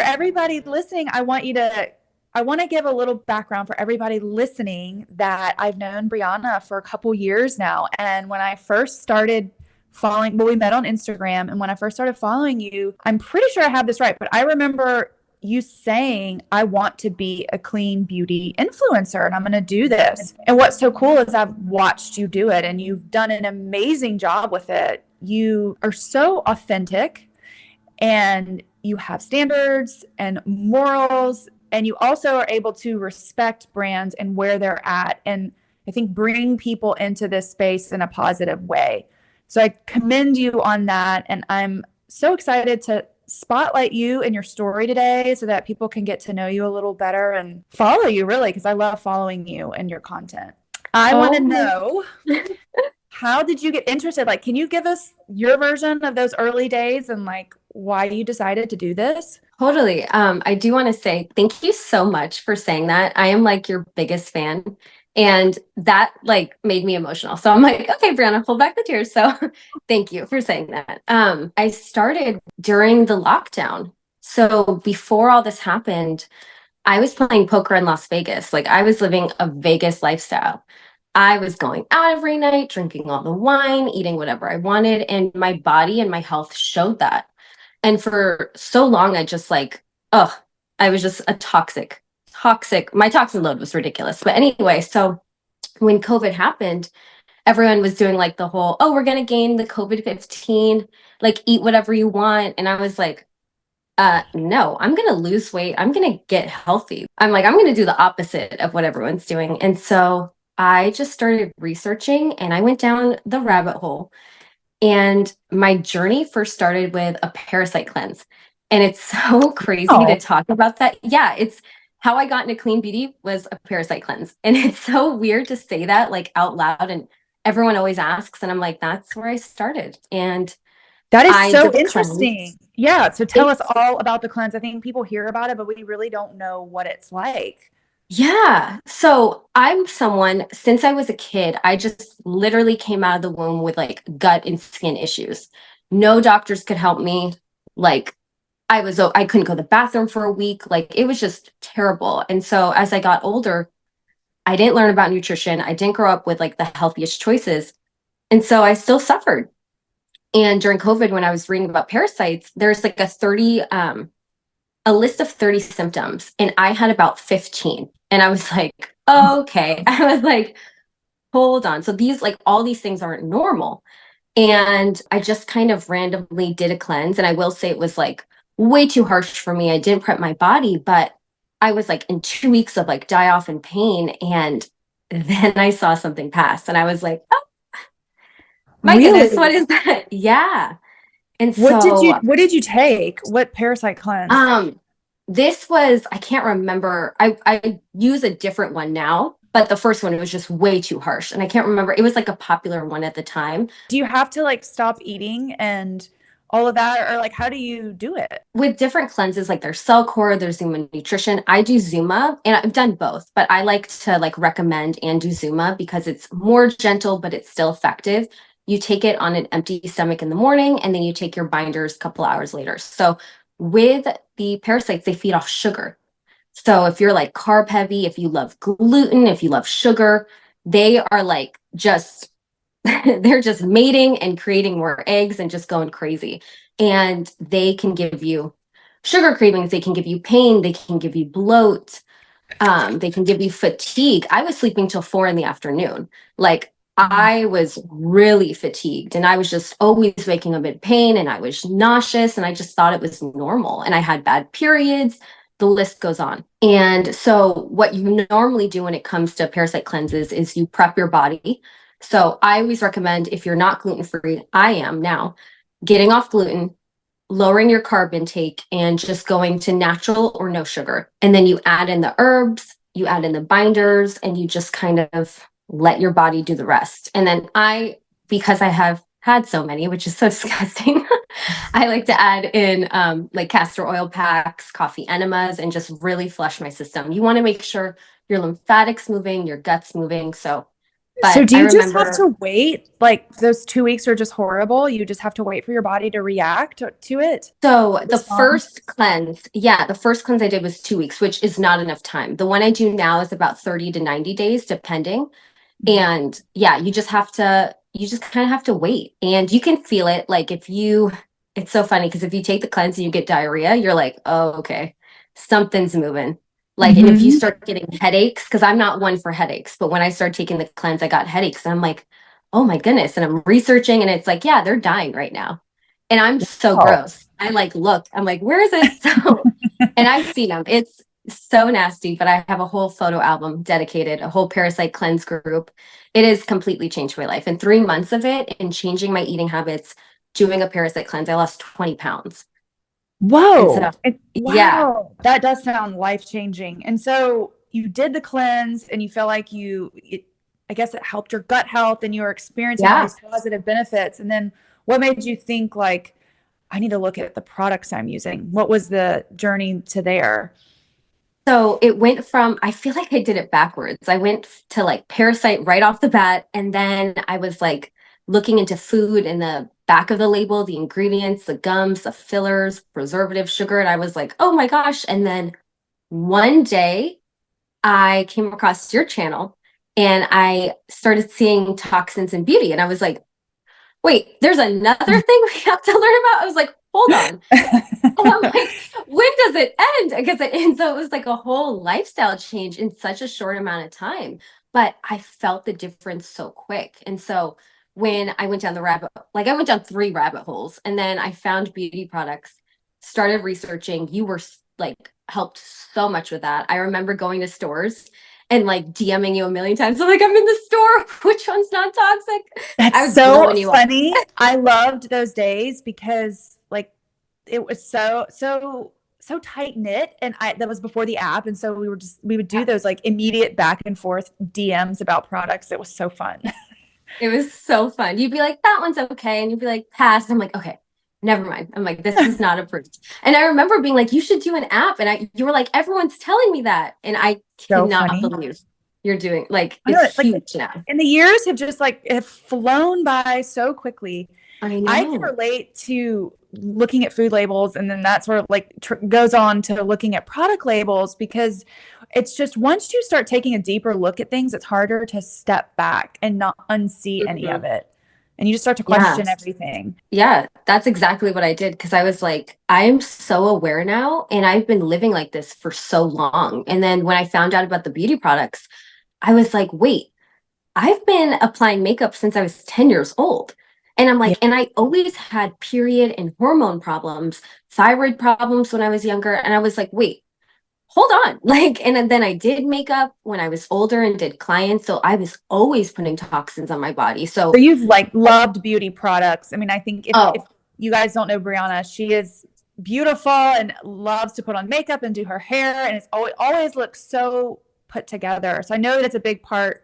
everybody listening, I want to give a little background for everybody listening that I've known Brianna for a couple years now. And when I first started following, well, we met on Instagram. And when I first started following you, I'm pretty sure I have this right, but I remember you saying, I want to be a clean beauty influencer and I'm going to do this. And what's so cool is I've watched you do it and you've done an amazing job with it. You are so authentic and you have standards and morals, and you also are able to respect brands and where they're at, and I think bring people into this space in a positive way. So I commend you on that, and I'm so excited to spotlight you and your story today so that people can get to know you a little better and follow you, really, because I love following you and your content. I want to Oh, know, how did you get interested? Like, can you give us your version of those early days and like why you decided to do this? totally. I do want to say thank you so much for saying that. I am like your biggest fan. And that like made me emotional. So I'm like, okay, Brianna, hold back the tears. So thank you for saying that. I started during the lockdown. So before all this happened, I was playing poker in Las Vegas. Like I was living a Vegas lifestyle. I was going out every night, drinking all the wine, eating whatever I wanted, and my body and my health showed that. And for so long, I just like, oh, I was just a toxic. My toxin load was ridiculous. But anyway, so when COVID happened, everyone was doing like the whole, oh, we're going to gain the COVID-15, like eat whatever you want. And I was like, no, I'm going to lose weight. I'm going to get healthy. I'm like, I'm going to do the opposite of what everyone's doing. And so I just started researching and I went down the rabbit hole. And my journey first started with a parasite cleanse. And it's so crazy Oh, to talk about that. Yeah, it's how I got into clean beauty was a parasite cleanse. And it's so weird to say that like out loud. And everyone always asks. And I'm like, that's where I started. And that is I so did the cleanse. interesting. Yeah. So tell us It's all about the cleanse. I think people hear about it, but we really don't know what it's like. Yeah. So I'm someone, since I was a kid, I just literally came out of the womb with like gut and skin issues. No doctors could help me. Like I couldn't go to the bathroom for a week. Like it was just terrible. And so as I got older, I didn't learn about nutrition. I didn't grow up with like the healthiest choices. And so I still suffered. And during COVID, when I was reading about parasites, there's like a list of 30 symptoms, and I had about 15. And I was like, oh, okay. I was like, hold on. So these, like, all these things aren't normal. And I just kind of randomly did a cleanse. And I will say it was like way too harsh for me. I didn't prep my body, but I was like in 2 weeks of like die off in pain. And then I saw something pass and I was like, oh my goodness, what Really? is that? Yeah. And What so did you take? What parasite cleanse? Um, this was, I can't remember. I use a different one now, but the first one was just way too harsh. And I can't remember. It was like a popular one at the time. Do you have to like stop eating and all of that? Or like how do you do it? With different cleanses, like there's Cell Core, there's Zuma Nutrition. I do Zuma and I've done both, but I like to like recommend and do Zuma because it's more gentle, but it's still effective. You take it on an empty stomach in the morning and then you take your binders a couple hours later. So with the parasites, they feed off sugar. So if you're like carb heavy, if you love gluten, if you love sugar, they are like just they're just mating and creating more eggs and just going crazy. And they can give you sugar cravings, they can give you pain, they can give you bloat, they can give you fatigue. I was sleeping till 4 in the afternoon. Like I was really fatigued and I was just always waking up in pain and I was nauseous and I just thought it was normal. And I had bad periods. The list goes on. And so, what you normally do when it comes to parasite cleanses is you prep your body. So, I always recommend if you're not gluten free, I am now, getting off gluten, lowering your carb intake and just going to natural or no sugar. And then you add in the herbs, you add in the binders, and you just kind of let your body do the rest. And then because I have had so many, which is so disgusting, I like to add in like castor oil packs, coffee enemas, and just really flush my system. You want to make sure your lymphatics moving, your guts moving. So So But do I you just have remember, to wait? Like those 2 weeks are just horrible. You just have to wait for your body to react to it, so the respond. first cleanse, yeah, the first cleanse I did was 2 weeks, which is not enough time. The one I do now is about 30 to 90 days, depending. Mhm. And yeah, you just kind of have to wait. And you can feel it. Like if you, it's so funny because if you take the cleanse and you get diarrhea, you're like, oh, okay, something's moving. Like, and if you Mhm. start getting headaches, because I'm not one for headaches, but when I started taking the cleanse, I got headaches. And I'm like, oh my goodness. And I'm researching and it's like, yeah, they're dying right now. And I'm so Oh. gross. I like look, I'm like, where is it? So, and I've seen them. It's so nasty, but I have a whole photo album dedicated, a whole parasite cleanse group. It has completely changed my life. In 3 months of it and changing my eating habits, doing a parasite cleanse, I lost 20 pounds. And so, Whoa. yeah, Wow. That does sound life-changing. And so you did the cleanse and you feel like I guess it helped your gut health and you were experiencing all yeah. these positive benefits. And then what made you think like, I need to look at the products I'm using? What was the journey to there? So it went from, I feel like I did it backwards. I went to like parasite right off the bat. And then I was like looking into food in the back of the label, the ingredients, the gums, the fillers, preservative sugar. And I was like, oh my gosh. And then one day I came across your channel and I started seeing toxins in beauty. And I was like, wait, there's another thing we have to learn about. I was like, hold on. And I'm like, when does it end? Because and so it was like a whole lifestyle change in such a short amount of time. But I felt the difference so quick. And so when I went down the rabbit, like I went down 3 rabbit holes and then I found beauty products, started researching. You were like helped so much with that. I remember going to stores and like DMing you a million times. I'm like, I'm in the store. Which one's not toxic? That's I was so blowing you up. funny. I loved those days because like it was so tight knit and I that was before the app and so we would do those like immediate back and forth DMs about products. It was so fun. It was so fun. You'd be like, that one's okay. And you'd be like, pass. I'm like, okay, never mind. I'm like, this is not approved. And I remember being like, you should do an app. And you were like, everyone's telling me that. And I So cannot funny. believe you're doing like I know, it's like huge now. and the years have just like have flown by so quickly. I I can know. relate to looking at food labels and then that sort of like goes on to looking at product labels because it's just once you start taking a deeper look at things, it's harder to step back and not unsee any of Mhm. it. And you just start to Yeah. question everything. Yeah, that's exactly what I did because I was like, I'm so aware now and I've been living like this for so long. And then when I found out about the beauty products, I was like, wait, I've been applying makeup since I was 10 years old. And I'm Yeah. like, and I always had period and hormone problems, thyroid problems when I was younger. And I was like, wait, hold on. Like, and then I did makeup when I was older and did clients. So I was always putting toxins on my body. So So, you've like loved beauty products. I mean, I think if oh, you guys don't know Brianna, she is beautiful and loves to put on makeup and do her hair and it's always looks so put together. So I know that's a big part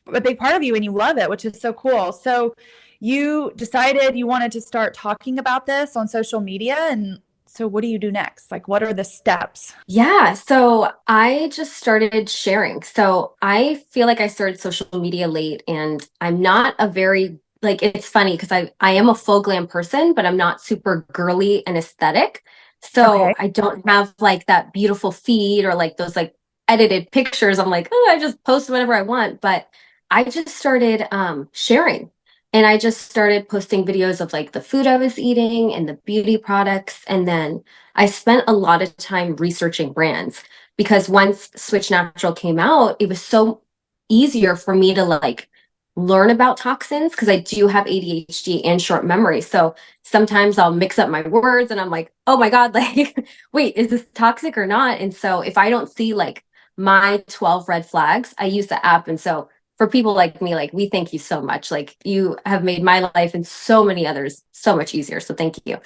of you and you love it, which is so cool. So you decided you wanted to start talking about this on social media. And so what do you do next? Like, what are the steps? yeah. So I just started sharing. So I feel like I started social media late and I'm not a very, like, it's funny because I am a full glam person, but I'm not super girly and aesthetic. So Okay. I don't have like that beautiful feed or like those like edited pictures. I'm like, oh, I just post whatever I want. But I just started sharing. And I just started posting videos of like the food I was eating and the beauty products. And then I spent a lot of time researching brands because once Switch Natural came out, it was so easier for me to like learn about toxins because I do have ADHD and short memory. So sometimes I'll mix up my words and I'm like, oh my God, like, wait, is this toxic or not? And so if I don't see like my 12 red flags, I use the app. And so for people like me, like we thank you so much. Like you have made my life and so many others so much easier. So thank you.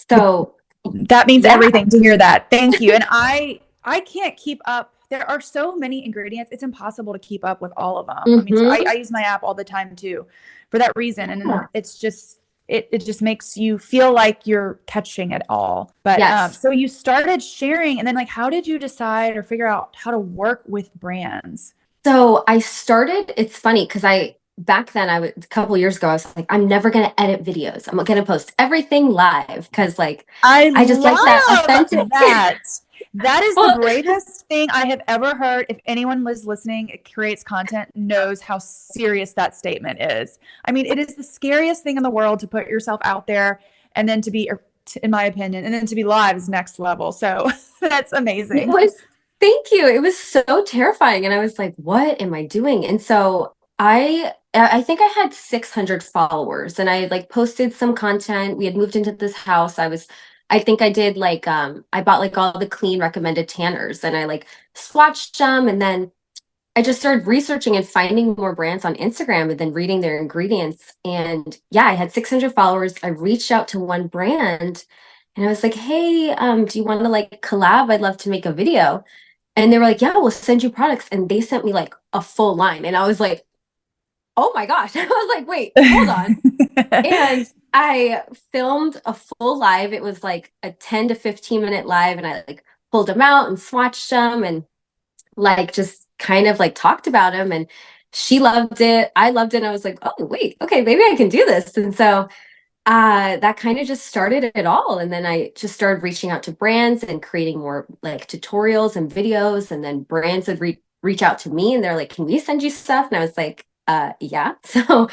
So That means yeah. everything to hear that. Thank you. And I can't keep up. There are so many ingredients. It's impossible to keep up with all of them. I mean, so I Hmm. use my app all the time too for that reason. And then Yeah. it's just it just makes you feel like you're catching it all. But Yes. so you started sharing and then like how did you decide or figure out how to work with brands? So I started, it's funny because back then I was a couple years ago, I was like, I'm never gonna edit videos. I'm gonna post everything live because like I I just like that love authentic. that. That is the Well, bravest thing I have ever heard. If anyone was listening, it creates content, knows how serious that statement is. I mean, it is the scariest thing in the world to put yourself out there and then to be, in my opinion, and then to be live is next level. So that's it amazing. was, thank you. It was so terrifying. And I was like, what am I doing? And so I think I had 600 followers and I like posted some content. We had moved into this house. I think I did like I bought like all the clean recommended tanners and I like swatched them and then I just started researching and finding more brands on Instagram and then reading their ingredients. And yeah, I had 600 followers. I reached out to one brand and I was like, hey, do you want to like collab? I'd love to make a video. And they were like, yeah, we'll send you products. And they sent me like a full line. And I was like, oh my gosh. I was like, wait, hold on. And I filmed a full live. It was like a 10 to 15-minute live. And I like pulled them out and swatched them and like just kind of like talked about him and she loved it. I loved it. And I was like, oh wait, okay, maybe I can do this. And so that kind of just started it all. And then I just started reaching out to brands and creating more like tutorials and videos. And then brands would reach out to me and they're like, can we send you stuff? And I was like, yeah. So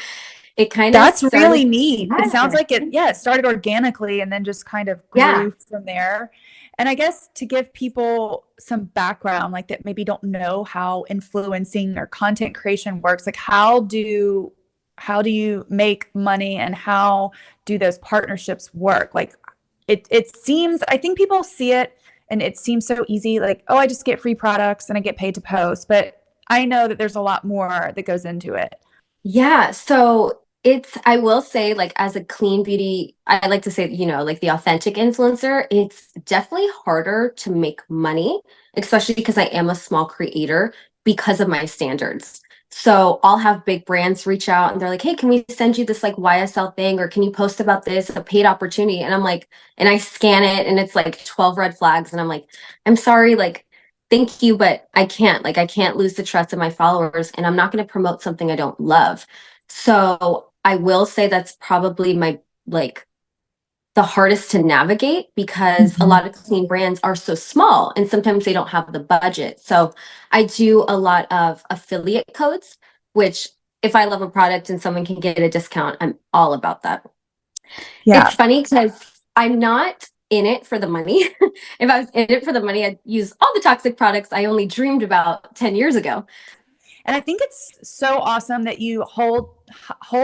it kind of That's started. really neat. It sounds Yeah. like it started organically and then just kind of Yeah. grew from there. And I guess to give people some background, like that maybe don't know how influencing or content creation works, like how do you make money and how do those partnerships work? Like it seems, I think people see it and it seems so easy, like, oh, I just get free products and I get paid to post. But I know that there's a lot more that goes into it. Yeah, so I will say, like, as a clean beauty, I like to say, like the authentic influencer, it's definitely harder to make money, especially because I am a small creator because of my standards. So I'll have big brands reach out and they're like, hey, can we send you this like YSL thing? Or can you post about this, a paid opportunity? And I'm like, and I scan it and it's like 12 red flags. And I'm like, I'm sorry, like, thank you, but I can't. Like, I can't lose the trust of my followers, and I'm not going to promote something I don't love. So I will say that's probably my like the hardest to navigate because a Mhm. lot of clean brands are so small and sometimes they don't have the budget. So I do a lot of affiliate codes, which if I love a product and someone can get a discount, I'm all about that. Yeah. It's funny because I'm not in it for the money. If I was in it for the money, I'd use all the toxic products I only dreamed about 10 years ago. And I think it's so awesome that you hold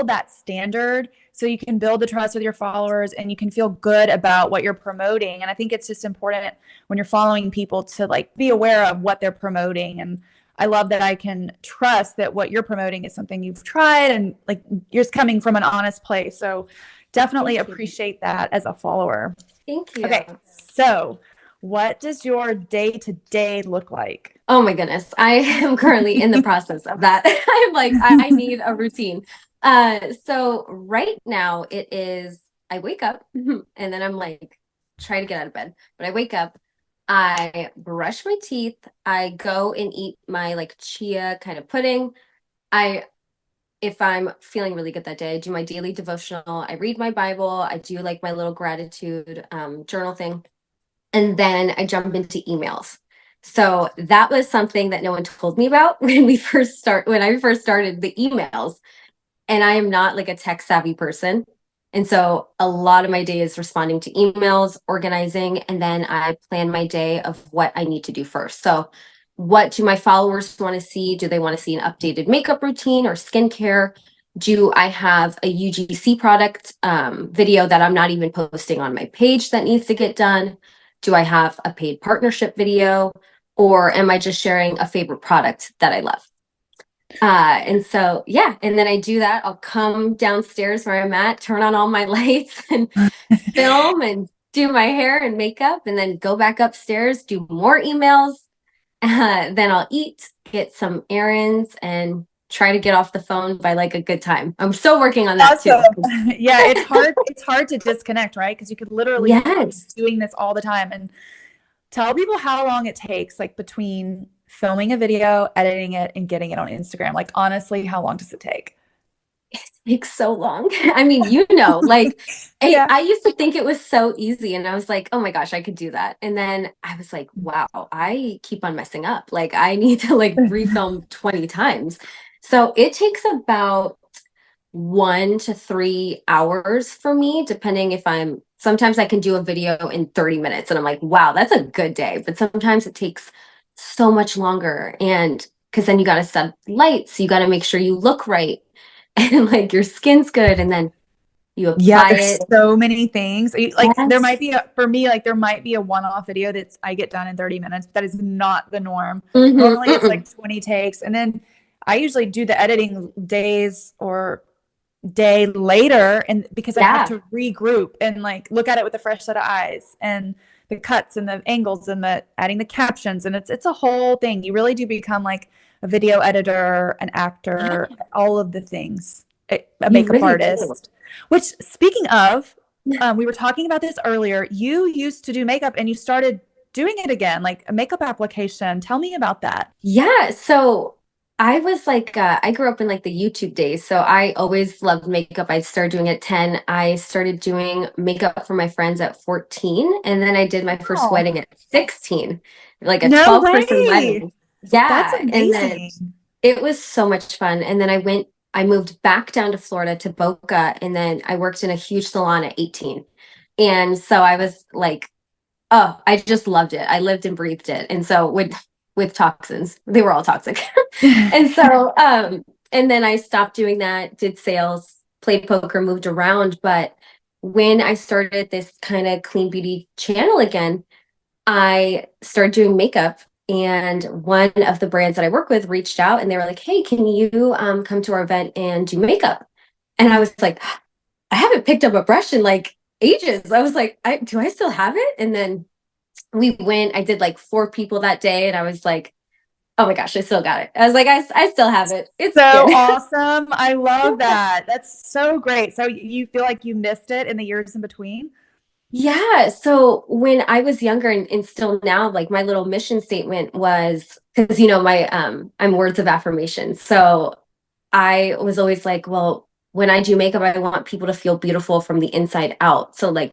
that standard so you can build the trust with your followers and you can feel good about what you're promoting. And I think it's just important when you're following people to like be aware of what they're promoting. And I love that I can trust that what you're promoting is something you've tried and like you're just coming from an honest place. So definitely Thank you. appreciate that as a follower. Thank you. Okay. So what does your day to day look like? Oh my goodness. I am currently in the process of that. I'm like, I need a routine. So right now it is, I wake up and then I'm like, try to get out of bed, but I wake up, I brush my teeth, I go and eat my like chia kind of pudding. I, if I'm feeling really good that day, I do my daily devotional, I read my Bible, I do like my little gratitude journal thing, and then I jump into emails. So that was something that no one told me about when I first started the emails. And I am not like a tech savvy person. And so a lot of my day is responding to emails, organizing, and then I plan my day of what I need to do first. So what do my followers want to see? Do they want to see an updated makeup routine or skincare? Do I have a UGC product video that I'm not even posting on my page that needs to get done? Do I have a paid partnership video? Or am I just sharing a favorite product that I love? And so, yeah, and then I do that. I'll come downstairs where I'm at, turn on all my lights and film and do my hair and makeup, and then go back upstairs, do more emails. Then I'll eat, get some errands, and try to get off the phone by like a good time. I'm still working on that too. Awesome. Yeah, it's hard to disconnect, right? Because you could literally be Yes. doing this all the time. And tell people how long it takes, like between filming a video, editing it, and getting it on Instagram. Like honestly, how long does it take? takes so long. I mean, you know, like Yeah. I used to think it was so easy and I was like, oh my gosh, I could do that. And then I was like, wow, I keep on messing up. Like I need to like refilm 20 times. So it takes about 1 to 3 hours for me, depending if sometimes I can do a video in 30 minutes and I'm like, wow, that's a good day. But sometimes it takes so much longer. And because then you got to set lights, you got to make sure you look right and like your skin's good. And then you Yeah, apply there's it. so many things. Like there might Yes. be for me, like there might be a one-off video that's I get done in 30 minutes, but that is not the norm. Normally it's Mm-mm. like 20 takes. And then I usually do the editing days or day later and because I have Yeah. to regroup and like look at it with a fresh set of eyes and the cuts and the angles and the adding the captions and it's a whole thing. You really do become like a video editor, an Yeah, actor, all of the things, a you makeup really do. artist. Which speaking of, we were talking about this earlier. You used to do makeup and you started doing it again, like a makeup application. Tell me about that. Yeah, so I was like, I grew up in like the YouTube days, so I always loved makeup. I started doing it at 10. I started doing makeup for my friends at 14, and then I did my first Oh, wedding at 16, like a no 12-person way. wedding. That's Yeah, and then amazing. it was so much fun. And then I moved back down to Florida to Boca, and then I worked in a huge salon at 18. And so I was like, oh, I just loved it. I lived and breathed it. And so with toxins, they were all toxic. And so and then I stopped doing that, did sales, played poker, moved around, but when I started this kind of clean beauty channel again, I started doing makeup and one of the brands that I work with reached out and they were like, "Hey, can you come to our event and do makeup?" And I was like, I haven't picked up a brush in like ages. I was like, do I still have it? And then we went, I did like 4 people that day and I was like, oh my gosh, I still got it. I was like, I still have it. It's So good. awesome. I love that. That's so great. So you feel like you missed it in the years in between? Yeah. So when I was younger and still now, like my little mission statement was because my I'm words of affirmation. So I was always like, well, when I do makeup, I want people to feel beautiful from the inside out. So like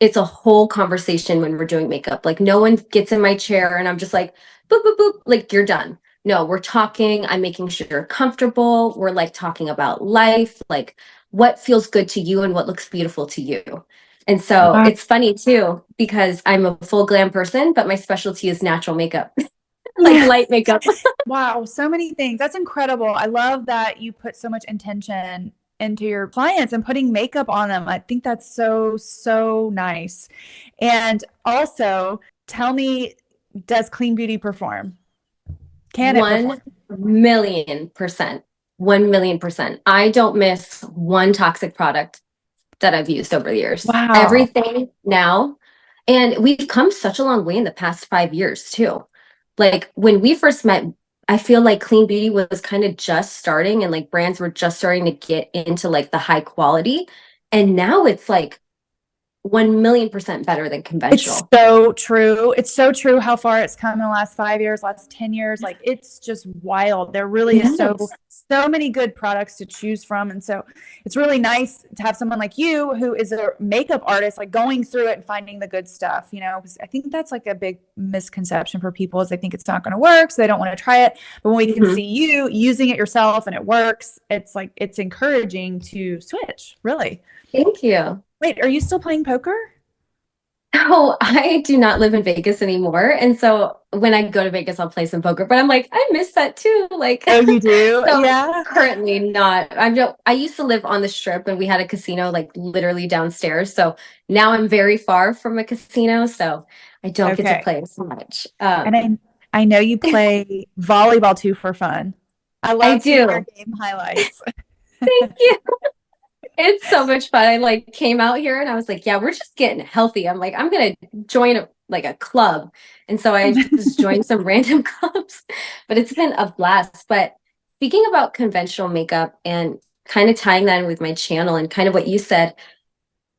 it's a whole conversation when we're doing makeup. Like no one gets in my chair and I'm just like, boop, boop, boop, like you're done. No, we're talking. I'm making sure you're comfortable. We're like talking about life, like what feels good to you and what looks beautiful to you. And so Wow. it's funny too, because I'm a full glam person, but my specialty is natural makeup, like light makeup. Wow, so many things. That's incredible. I love that you put so much intention into your clients and putting makeup on them. I think that's so, so nice. And also, tell me, does Clean Beauty perform? Can it perform? 1,000,000%. 1,000,000%. I don't miss one toxic product that I've used over the years. Wow. Everything now. And we've come such a long way in the past 5 years too. Like when we first met, I feel like clean beauty was kind of just starting and like brands were just starting to get into like the high quality. And now it's like 1,000,000% better than It's conventional. so true. It's so true how far it's come in the last 5 years, last 10 years. Like it's just wild. There really is so, Yes. so many good products to choose from. And so it's really nice to have someone like you who is a makeup artist, like going through it and finding the good stuff, because I think that's like a big misconception for people is they think it's not going to work. So they don't want to try it. But when we can Mhm. see you using it yourself and it works, it's like, it's encouraging to switch, really. Thank you. Wait, are you still playing poker? Oh, I do not live in Vegas anymore. And so when I go to Vegas, I'll play some poker, but I'm like, I miss that too. Like, Oh, you do? so Yeah. currently not. I used to live on the strip and we had a casino like literally downstairs. So now I'm very far from a casino. So I don't get to Okay. play as much. And I know you play volleyball too for fun. I I love seeing your do. game highlights. Thank you. It's so much fun. I like came out here and I was like, yeah, we're just getting healthy. I'm like, I'm gonna join like a club. And so I just joined some random clubs, but it's been a blast. But speaking about conventional makeup and kind of tying that in with my channel and kind of what you said,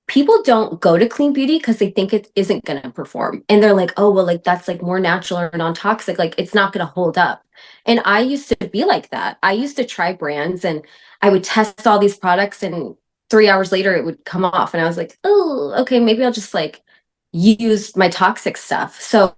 people don't go to clean beauty because they think it isn't going to perform. And they're like, oh, well, like that's like more natural or non-toxic. Like it's not going to hold up. And I used to be like that. I used to try brands and I would test all these products and 3 hours later it would come off. And I was like, oh, okay, maybe I'll just like use my toxic stuff. So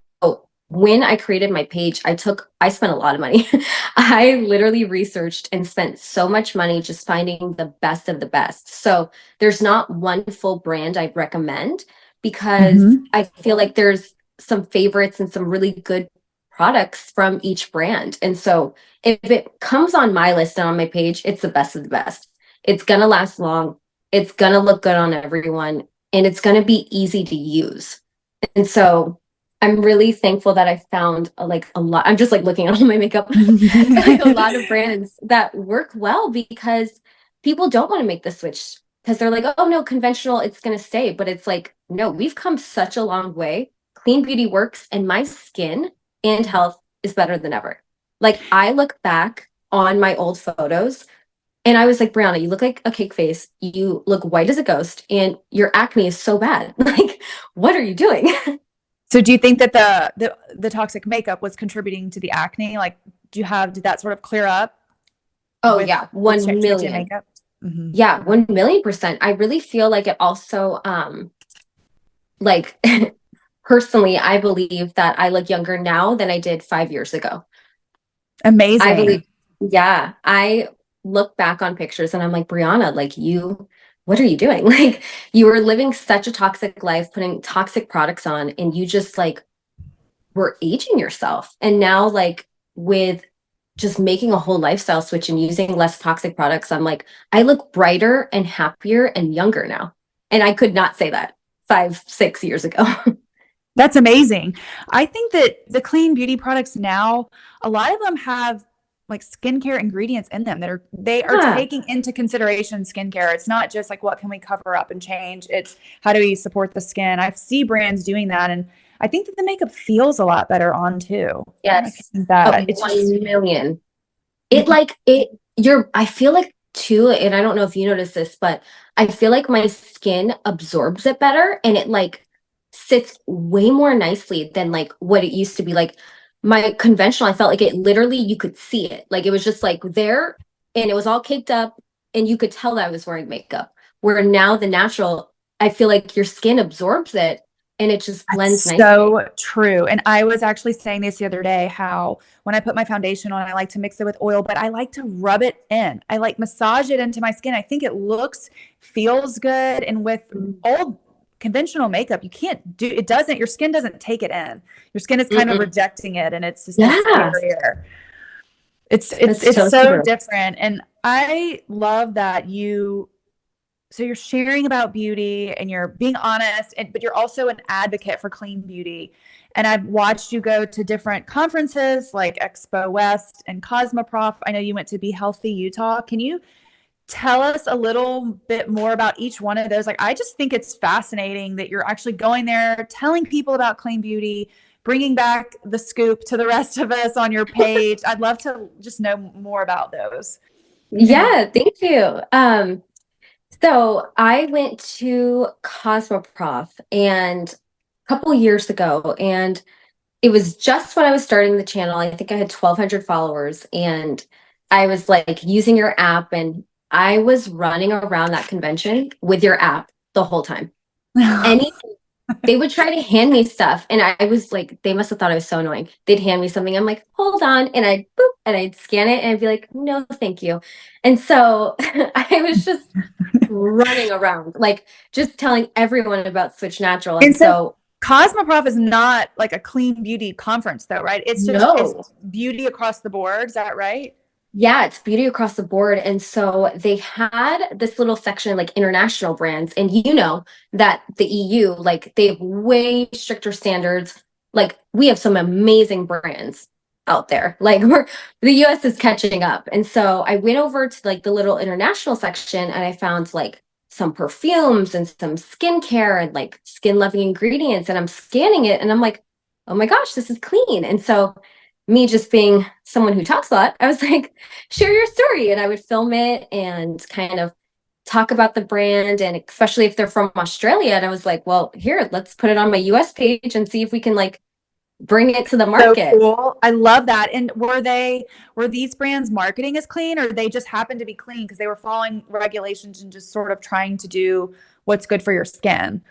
when I created my page, I spent a lot of money. I literally researched and spent so much money just finding the best of the best. So there's not one full brand I'd recommend because Mm-hmm. I feel like there's some favorites and some really good products from each brand. And so if it comes on my list and on my page, it's the best of the best. It's going to last long. It's going to look good on everyone and it's going to be easy to use. And so I'm really thankful that I found like a lot. I'm just like looking at all my makeup, like a lot of brands that work well because people don't want to make the switch because they're like, oh no, conventional, it's going to stay. But it's like, no, we've come such a long way. Clean beauty works and my skin and health is better than ever. Like I look back on my old photos and I was like, Brianna, you look like a cake face. You look white as a ghost and your acne is so bad. Like, what are you doing? So do you think that the toxic makeup was contributing to the acne? Like, did that sort of clear up Oh with yeah, changing 1,000,000. makeup? Hmm. Yeah, 1,000,000%. I really feel like it also like personally, I believe that I look younger now than I did 5 years ago. I believe, Amazing. yeah, I look back on pictures and I'm like, Brianna, like what are you doing? Like you were living such a toxic life, putting toxic products on, and you just like were aging yourself. And now, like with just making a whole lifestyle switch and using less toxic products, I'm like, I look brighter and happier and younger now. And I could not say that 5, 6 years ago. That's amazing. I think that the clean beauty products now, a lot of them have like skincare ingredients in them that they are Yeah. taking into consideration skincare. It's not just like what can we cover up and change. It's how do we support the skin. I see brands doing that, and I think that the makeup feels a lot better on too. I Yes. think A that it's just 1,000,000. It like I feel like too, and I don't know if you notice this, but I feel like my skin absorbs it better and it like sits way more nicely than like what it used to be. Like my conventional, I felt like it literally, you could see it. Like it was just like there and it was all caked up and you could tell that I was wearing makeup. Where now the natural, I feel like your skin absorbs it and it just blends That's nicely. so true. And I was actually saying this the other day how when I put my foundation on, I like to mix it with oil, but I like to rub it in. I like massage it into my skin. I think it looks, feels good. And with old conventional makeup, you can't do it, doesn't, your skin doesn't take it in. Your skin is kind of Mm-mm. rejecting it. And it's just this Yeah, barrier. It's that's it's so so true. different. And I love that so you're sharing about beauty and you're being honest, but you're also an advocate for clean beauty. And I've watched you go to different conferences like Expo West and Cosmoprof. I know you went to Be Healthy Utah. Can you tell us a little bit more about each one of those? Like, I just think it's fascinating that you're actually going there, telling people about clean beauty, bringing back the scoop to the rest of us on your page. I'd love to just know more about those. Yeah, thank you. So I went to Cosmoprof and a couple years ago, and it was just when I was starting the channel. I think I had 1,200 followers, and I was like using your app, and I was running around that convention with your app the whole time. Any they would try to hand me stuff, and I was like, they must have thought I was so annoying. They'd hand me something, I'm like, hold on, and I'd boop, and I'd scan it, and I'd be like, no, thank you. And so I was just running around, like just telling everyone about Switch Natural. And And so so, Cosmoprof is not like a clean beauty conference though, right? It's no, beauty across the board. Is that right? yeah, it's beauty across the board. And so they had this little section like international brands. And you know that the EU, like they have way stricter standards. Like we have some amazing brands out there. Like the US is catching up. And so I went over to like the little international section and I found like some perfumes and some skincare and like skin loving ingredients. And I'm scanning it and I'm like, oh my gosh, this is clean. And so me just being someone who talks a lot, I was like, share your story. And I would film it and kind of talk about the brand, and especially if they're from Australia. And I was like, well, here, let's put it on my US page and see if we can like bring it to the So market. cool. I love that. And were these brands marketing as clean, or they just happened to be clean because they were following regulations and just sort of trying to do what's good for your skin?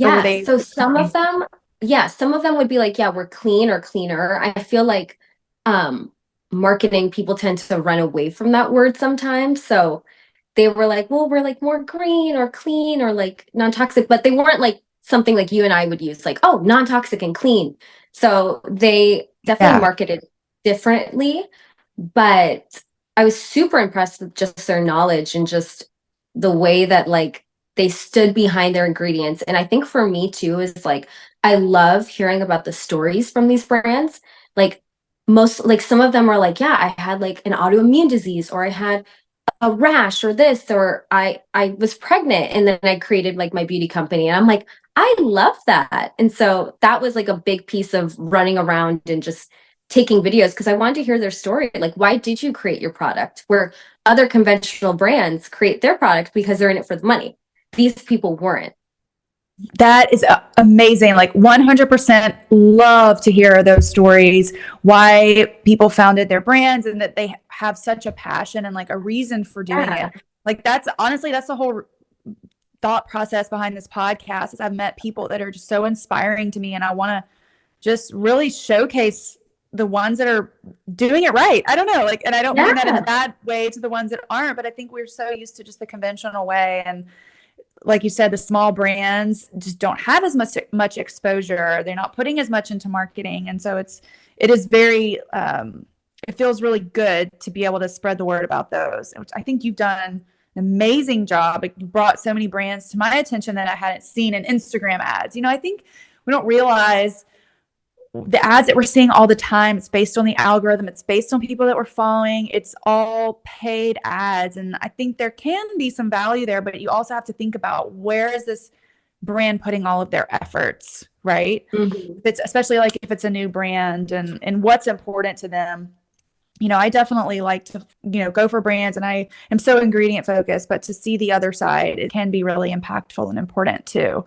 Or were Yeah. they So some of clean? them, yeah, some of them would be like, yeah, we're clean or cleaner. I feel like um marketing people tend to run away from that word sometimes. So they were like, well, we're like more green or clean or like non-toxic, but they weren't like something like you and I would use, like, oh, non-toxic and clean. So they definitely Yeah. marketed differently, but I was super impressed with just their knowledge and just the way that like they stood behind their ingredients. And I think for me too is like I love hearing about the stories from these brands. Like most, like some of them are like, yeah, I had like an autoimmune disease, or I had a rash, or this, or I was pregnant and then I created like my beauty company. And I'm like, I love that. And so that was like a big piece of running around and just taking videos, because I wanted to hear their story. Like, why did you create your product? Where other conventional brands create their product because they're in it for the money. These people weren't. That is amazing. Like 100% love to hear those stories, why people founded their brands and that they have such a passion and like a reason for doing Yeah. it. Like that's honestly, that's the whole thought process behind this podcast is I've met people that are just so inspiring to me and I want to just really showcase the ones that are doing it right. I don't know, like, and I don't mean that in a Yeah. bad way to the ones that aren't, but I think we're so used to just the conventional way. And like you said, the small brands just don't have as much exposure. They're not putting as much into marketing. And so it is very, it feels really good to be able to spread the word about those, which I think you've done an amazing job. You brought so many brands to my attention that I hadn't seen in Instagram ads. You know, I think we don't realize the ads that we're seeing all the time, it's based on the algorithm, it's based on people that we're following, it's all paid ads. And I think there can be some value there, but you also have to think about where is this brand putting all of their efforts, right? Mhm. If it's especially like if it's a new brand and what's important to them. You know, I definitely like to, go for brands and I am so ingredient focused, but to see the other side, it can be really impactful and important too.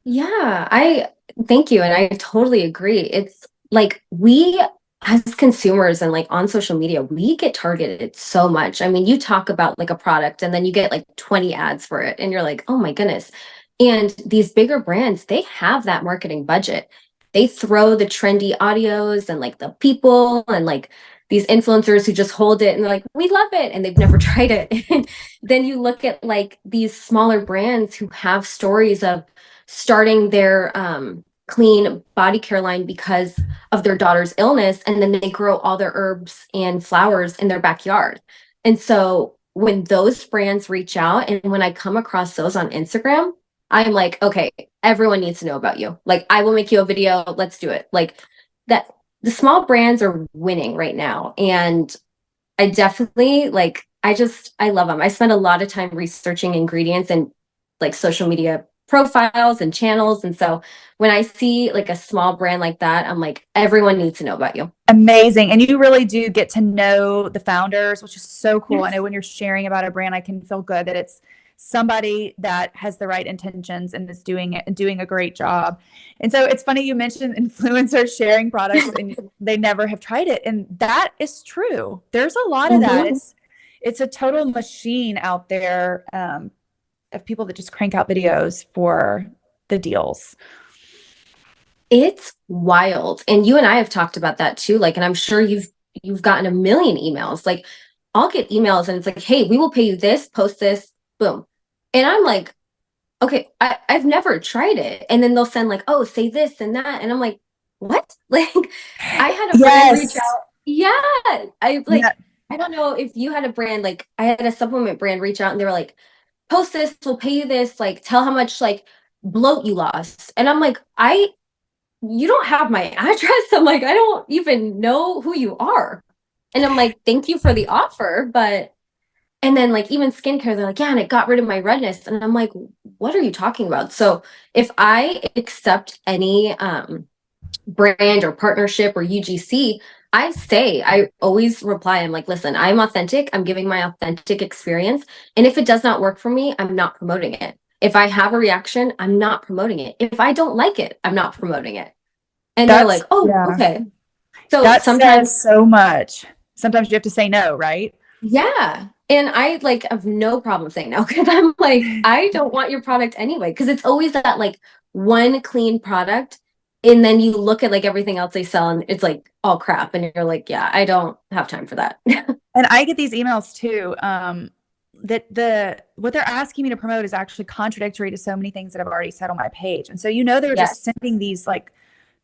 Yeah, I thank you. And I totally agree. It's like we, as consumers and like on social media, we get targeted so much. I mean, you talk about like a product and then you get like 20 ads for it, and you're like, oh my goodness. And these bigger brands, they have that marketing budget. They throw the trendy audios and like the people and like these influencers who just hold it and they're like, we love it. And they've never tried it. And then you look at like these smaller brands who have stories of starting their clean body care line because of their daughter's illness, and then they grow all their herbs and flowers in their backyard. And so when those brands reach out and when I come across those on Instagram, I'm like, okay, everyone needs to know about you. Like, I will make you a video, let's do it. Like that, the small brands are winning right now. And I definitely like, I love them. I spend a lot of time researching ingredients and like social media profiles and channels. And so when I see like a small brand like that, I'm like, everyone needs to know about you. Amazing. And you really do get to know the founders, which is so cool. I Yes. know when you're sharing about a brand, I can feel good that it's somebody that has the right intentions and is doing it and doing a great job. And so it's funny you mentioned influencers sharing products and they never have tried it. And that is true. There's a lot of that. Mhm. It's a total machine out there of people that just crank out videos for the deals. It's wild. And you and I have talked about that too. Like, and I'm sure you've gotten a million emails. Like, I'll get emails and it's like, hey, we will pay you this, post this, boom. And I'm like, okay, I've never tried it. And then they'll send like, oh, say this and that. And I'm like, what? Like, I had a brand reach Yes. out. Yeah. I Yeah. like, I don't know if you had a brand, like I had a supplement brand reach out and they were like, post this, we'll pay you this, like tell how much like bloat you lost. And I'm like, you don't have my address. I'm like, I don't even know who you are. And I'm like, thank you for the offer, but and then like even skincare, they're like, yeah, and it got rid of my redness. And I'm like, what are you talking about? So if I accept any brand or partnership or UGC, I always reply, I'm like, listen, I'm authentic. I'm giving my authentic experience. And if it does not work for me, I'm not promoting it. If I have a reaction, I'm not promoting it. If I don't like it, I'm not promoting it. And they're That's, like, oh, yeah, okay. So that sometimes, says so much. Sometimes you have to say no, right? yeah. And I like have no problem saying no because I'm like, I don't want your product anyway. Because it's always that like one clean product. And then you look at like everything else they sell and it's like all crap. And you're like, yeah, I don't have time for that. And I get these emails too, that what they're asking me to promote is actually contradictory to so many things that I've already said on my page. And so they're just Yes. sending these like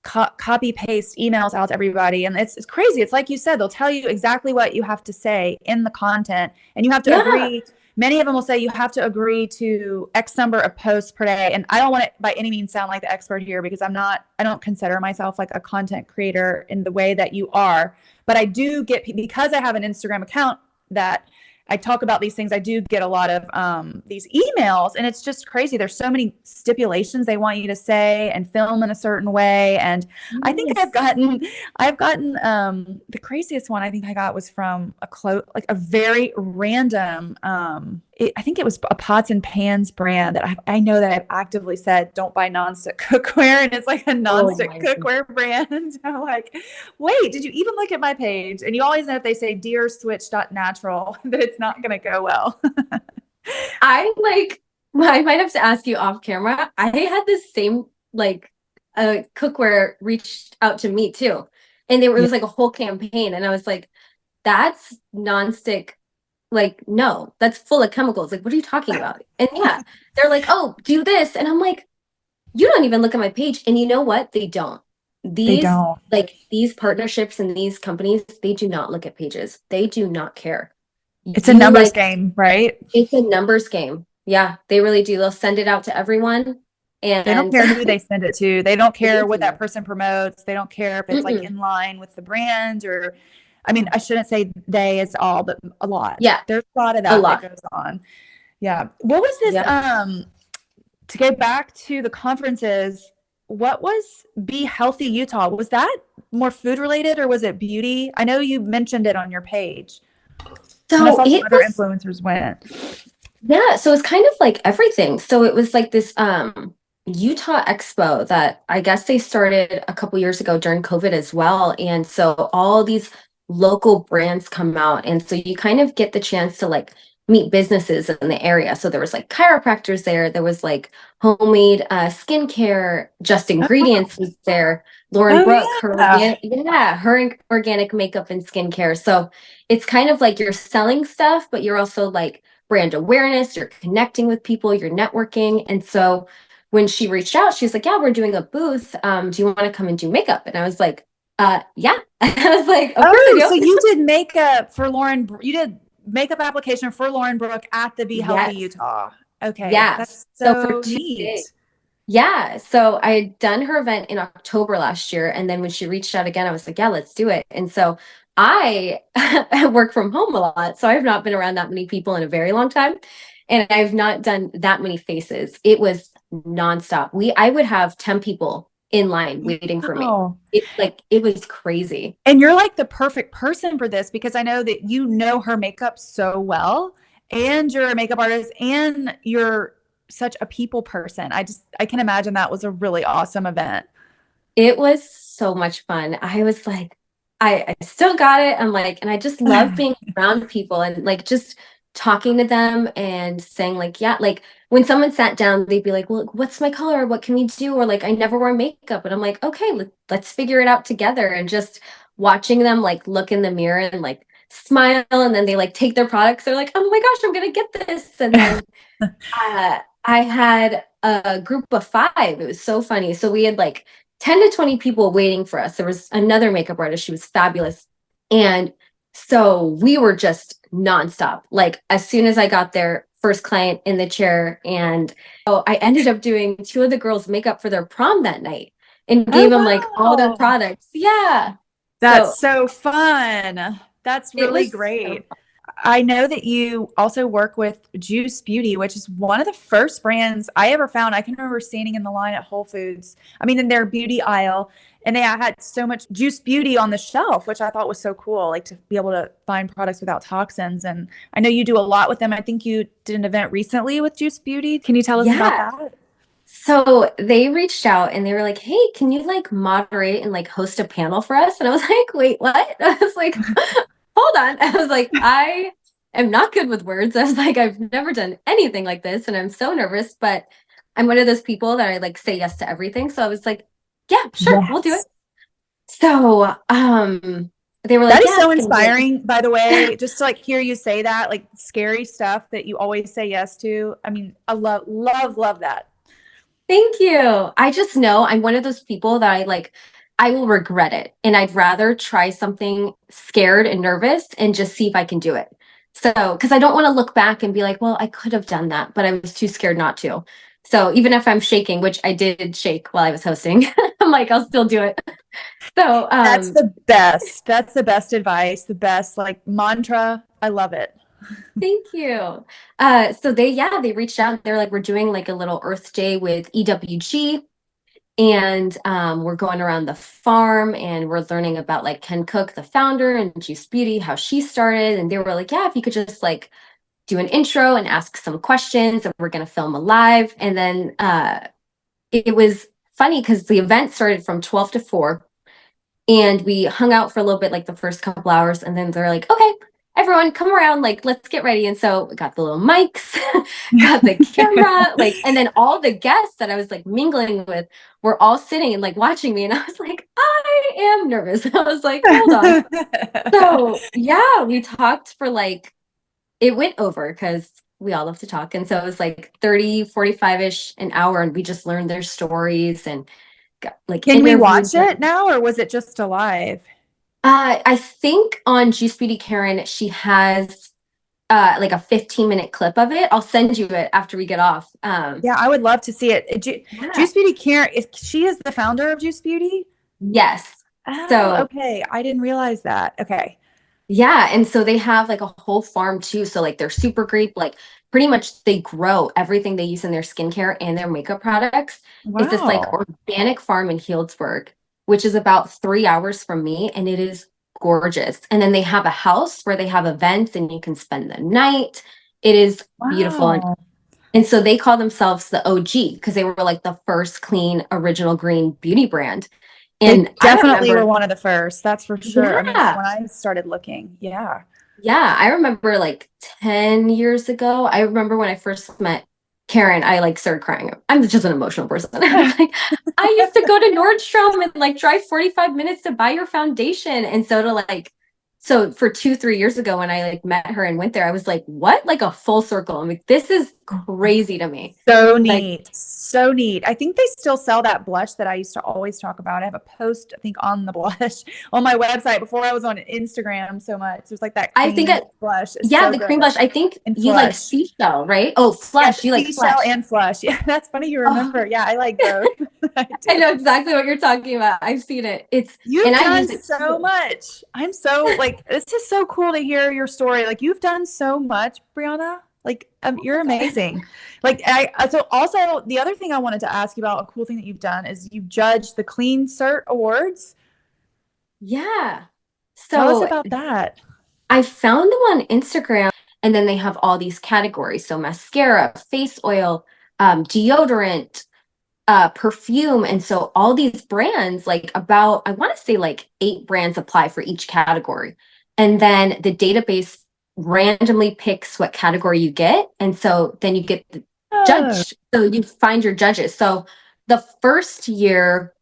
copy paste emails out to everybody, and it's crazy. It's like you said, they'll tell you exactly what you have to say in the content, and you have to Yeah. agree. Many of them will say you have to agree to X number of posts per day. And I don't want to by any means sound like the expert here, because I don't consider myself like a content creator in the way that you are. But I do get, because I have an Instagram account that I talk about these things, I do get a lot of these emails, and it's just crazy. There's so many stipulations they want you to say and film in a certain way. And I think Yes. I've gotten the craziest one I think I got was from like a very random, I think it was a pots and pans brand that I know that I've actively said, don't buy nonstick cookware. And it's like a Oh nonstick my God. cookware brand. I'm like, wait, did you even look at my page? And you always know if they say dear switch.natural that it's not going to go well. I like, I might have to ask you off camera. I had this same like cookware reached out to me too. And it Yeah. was like a whole campaign. And I was like, that's nonstick. Like, no, that's full of chemicals. Like, what are you talking about? And yeah, they're like, oh, do this. And I'm like, you don't even look at my page. And you know what? They don't. They These, don't. like, these partnerships and these companies, they do not look at pages. They do not care. It's a You numbers like, game, right? it's a numbers game. Yeah, they really do. They'll send it out to everyone. They don't And care who they send it to. They don't they care what that do. person promotes. They don't care if it's like Mm-mm. in line with the brand, or, I mean, I shouldn't say they is all, but a lot. Yeah, There's a lot of a that lot. goes on. Yeah. What was this? Yeah. To go back to the conferences, what was Be Healthy Utah? Was that more food related or was it beauty? I know you mentioned it on your page. And I So saw some it other was, influencers went. yeah, so it's kind of like everything. So it was like this Utah Expo that I guess they started a couple years ago during COVID as well. And so all these local brands come out. And so you kind of get the chance to like meet businesses in the area. So there was like chiropractors there, there was like homemade skincare, Just Oh, Ingredients was there. Lauren oh Brooke, yeah. her organic makeup and skincare. So it's kind of like you're selling stuff, but you're also like brand awareness, you're connecting with people, you're networking. And so when she reached out, she's like, yeah, we're doing a booth. Do you want to come and do makeup? And I was like, yeah. I was like, of course I Oh, so do. you did makeup for Lauren. You did makeup application for Lauren Brooke at the Be Healthy Yes. Utah. Okay. Yes. That's So for so 2 days. neat. Yeah. So I had done her event in October last year. And then when she reached out again, I was like, yeah, let's do it. And so I work from home a lot. So I've not been around that many people in a very long time. And I've not done that many faces. It was nonstop. I would have 10 people in line waiting for me. Oh. It was crazy. And you're like the perfect person for this, because I know that you know her makeup so well, and you're a makeup artist, and you're such a people person. I can imagine that was a really awesome event. It was so much fun. I was like, I still got it. I'm like, and I just love being around people and like just talking to them and saying like, yeah, like when someone sat down, they'd be like, well, what's my color? What can we do? Or like, I never wear makeup. And I'm like, okay, let's figure it out together. And just watching them like look in the mirror and like smile. And then they like take their products. They're like, oh my gosh, I'm gonna get this. And then I had a group of five. It was so funny. So we had like 10 to 20 people waiting for us. There was another makeup artist. She was fabulous. And so we were just nonstop. Like as soon as I got there, first client in the chair. And so I ended up doing two of the girls' makeup for their prom that night and Oh, gave them like all their wow. products. Yeah. That's So so fun. That's it really was so great. fun. I know that you also work with Juice Beauty, which is one of the first brands I ever found. I can remember seeing in the line at Whole Foods. I mean, in their beauty aisle, and they had so much Juice Beauty on the shelf, which I thought was so cool, like to be able to find products without toxins. And I know you do a lot with them. I think you did an event recently with Juice Beauty. Can you tell us about Yeah. that? So they reached out and they were like, "Hey, can you like moderate and like host a panel for us?" And I was like, "Wait, what?" I was like, "Hold on." I was like, "I am not good with words." I was like, "I've never done anything like this and I'm so nervous, but I'm one of those people that I like say yes to everything." So I was like, "Yeah, sure, we'll do it." Yes. So, they were That like, is "Yeah, so it's gonna be inspiring, by the like." way, just to like hear you say that, like scary stuff that you always say yes to. I mean, I love, love, love that. Thank you. I just know I'm one of those people that I like, I will regret it. And I'd rather try something scared and nervous and just see if I can do it. So, because I don't want to look back and be like, well, I could have done that, but I was too scared not to. So even if I'm shaking, which I did shake while I was hosting, I'm like, I'll still do it. So, That's the best. That's the best advice, the best like mantra. I love it. thank you. So they reached out. They're like, we're doing like a little Earth Day with EWG. And we're going around the farm and we're learning about like Ken Cook, the founder, and Juice Beauty, how she started. And they were like, yeah, if you could just like do an intro and ask some questions, and we're going to film a live. And then it was funny because the event started from 12 to 4 and we hung out for a little bit, like the first couple hours. And then they're like, okay, everyone come around, like, let's get ready. And so we got the little mics, got the camera, like, and then all the guests that I was like mingling with were all sitting and like watching me. And I was like, I am nervous. I was like, hold on. So yeah, we talked for like, it went over because we all love to talk. And so it was like 30, 45-ish an hour. And we just learned their stories and got like Can we interviewed watch them. it now, or was it just a live? I think on Juice Beauty Karen, she has like a 15-minute clip of it. I'll send you it after we get off. Yeah, I would love to see it. Yeah. Juice Beauty Karen, is she is the founder of Juice Beauty? Yes. Oh, So okay. I didn't realize that. Okay. yeah, and so they have like a whole farm too. So like they're super great. Like pretty much they grow everything they use in their skincare and their makeup products. It's this like Wow. organic farm in Healdsburg, which is about 3 hours from me, and it is gorgeous. And then they have a house where they have events and you can spend the night. It is beautiful. Wow. And so they call themselves the OG because they were like the first clean, original green beauty brand. They And I definitely were remember, one of the first. That's for sure. I mean, yeah, when I started looking, yeah. yeah, I remember like 10 years ago. I remember when I first met Karen, I like started crying. I'm just an emotional person. I'm like, I used to go to Nordstrom and like drive 45 minutes to buy your foundation. And so to like, so for 2, 3 years ago when I like met her and went there, I was like, what? Like a full circle. I'm like, this is crazy to me. So Like, neat. So neat. I think they still sell that blush that I used to always talk about. I have a post, I think, on the blush on my website before I was on Instagram so much. There's like that I think cream blush. It's yeah, so the good. cream blush. I think And you like flush. seashell, right? Oh, Yeah, flush. You like seashell flush. and flush. Yeah, that's funny you Oh, remember. Yeah, I like both. I I do. know exactly what you're talking about. I've seen it. It's and You've I done use it so too. much. I'm so like, this is so cool to hear your story. Like, you've done so much, Brianna. Like, Oh you're my God. amazing. Like, so also the other thing I wanted to ask you about, a cool thing that you've done is you've judged the Clean Cert Awards. Yeah. Tell us So about that. I found them on Instagram, and then they have all these categories. So mascara, face oil, deodorant, perfume. And so all these brands, like about, I want to say like 8 brands apply for each category. And then the database randomly picks what category you get. And so then you get the Oh, judge. So you find your judges. So the first year,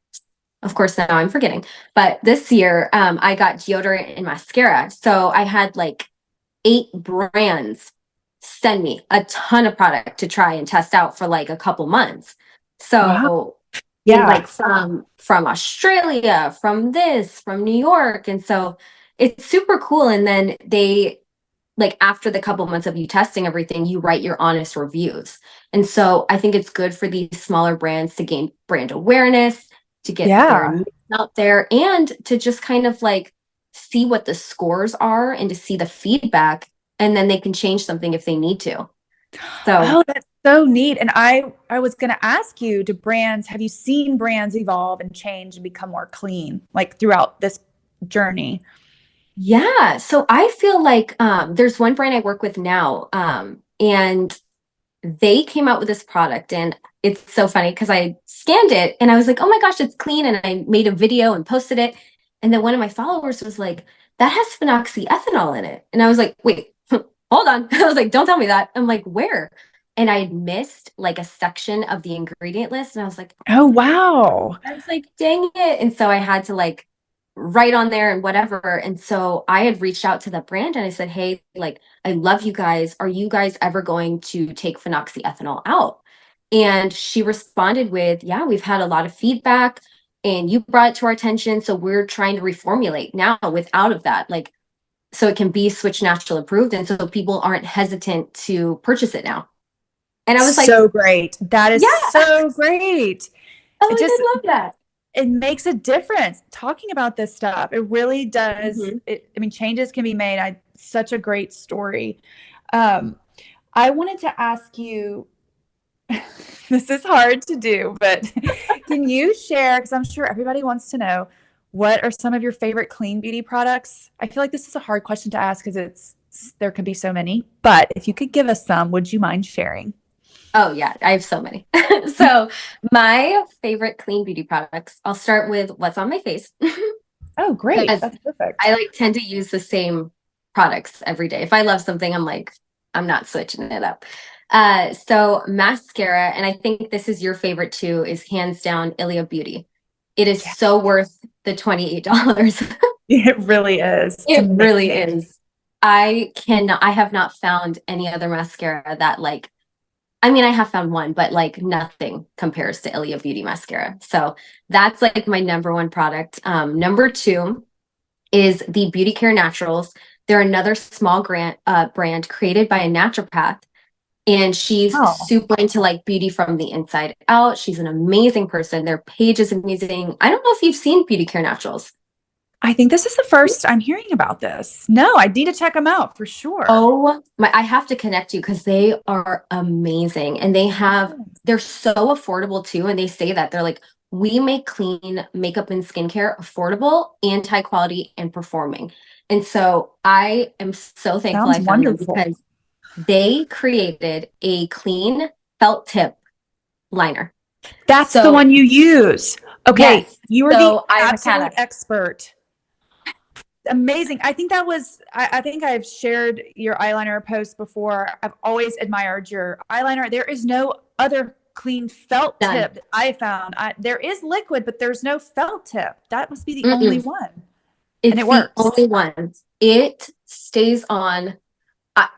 of course, now I'm forgetting, but this year I got deodorant and mascara. So I had like 8 brands send me a ton of product to try and test out for like a couple months. wow. So in Yeah. like from Australia, from this, from New York. And so it's super cool. And then they like after the couple months of you testing everything, you write your honest reviews. And so I think it's good for these smaller brands to gain brand awareness, to get their Yeah. name out there, and to just kind of like see what the scores are and to see the feedback. and then they can change something if they need to. So Oh, that's so neat. And I was going to ask you, have you seen brands evolve and change and become more clean like throughout this journey? yeah, so I feel like there's one brand I work with now, and they came out with this product, and it's so funny because I scanned it and I was like, oh my gosh, it's clean. And I made a video and posted it. And then one of my followers was like, that has phenoxyethanol in it. And I was like, wait, hold on. I was like, don't tell me that. I'm like, where? And I had missed like a section of the ingredient list. And I was like, Oh, wow. I was like, dang it. And so I had to like write on there and whatever. And so I had reached out to the brand and I said, hey, like, I love you guys. Are you guys ever going to take phenoxyethanol out? And she responded with, yeah, we've had a lot of feedback and you brought it to our attention. So we're trying to reformulate now without of that, like, so it can be Switch Natural approved. And so people aren't hesitant to purchase it now. And I was like, So great. That is yeah, so great. I'm It like, just I love that. it makes a difference talking about this stuff. It really does. Mhm. I mean, changes can be made. Such a great story. Um, I wanted to ask you, this is hard to do, but can you share, because I'm sure everybody wants to know, what are some of your favorite clean beauty products? I feel like this is a hard question to ask because there could be so many, but if you could give us some, would you mind sharing? Oh yeah, I have so many. So my favorite clean beauty products, I'll start with what's on my face Oh, great. because That's perfect. I like tend to use the same products every day. If I love something, I'm like, I'm not switching it up. So mascara, and I think this is your favorite too, is hands down Ilia Beauty. It is Yeah, so worth the $28. it really is. It's It really amazing. is. I have not found any other mascara that like I have found one, but like nothing compares to Ilia Beauty mascara. So that's like my number one product. Number two is the Beauty Care Naturals. They're another small brand created by a naturopath, and she's Oh, super into like beauty from the inside out. She's an amazing person. Their page is amazing. I don't know if you've seen Beauty Care Naturals. I think this is the first I'm hearing about this. No, I need to check them out for sure. Oh my, I have to connect you because they are amazing and they're so affordable too. And they say that they're like, we make clean makeup and skincare affordable and high quality and performing. And so I am so thankful Sounds I found them wonderful. because they created a clean felt tip liner. That's the So, one you use. Okay, yes. you are the So I have had absolute expert. Amazing. I think I've shared your eyeliner post before. I've always admired your eyeliner. There is no other clean felt done. tip that I found. There is liquid, but there's no felt tip. That must be the only Mm-mm. one. And It's it the works. only one. It stays on.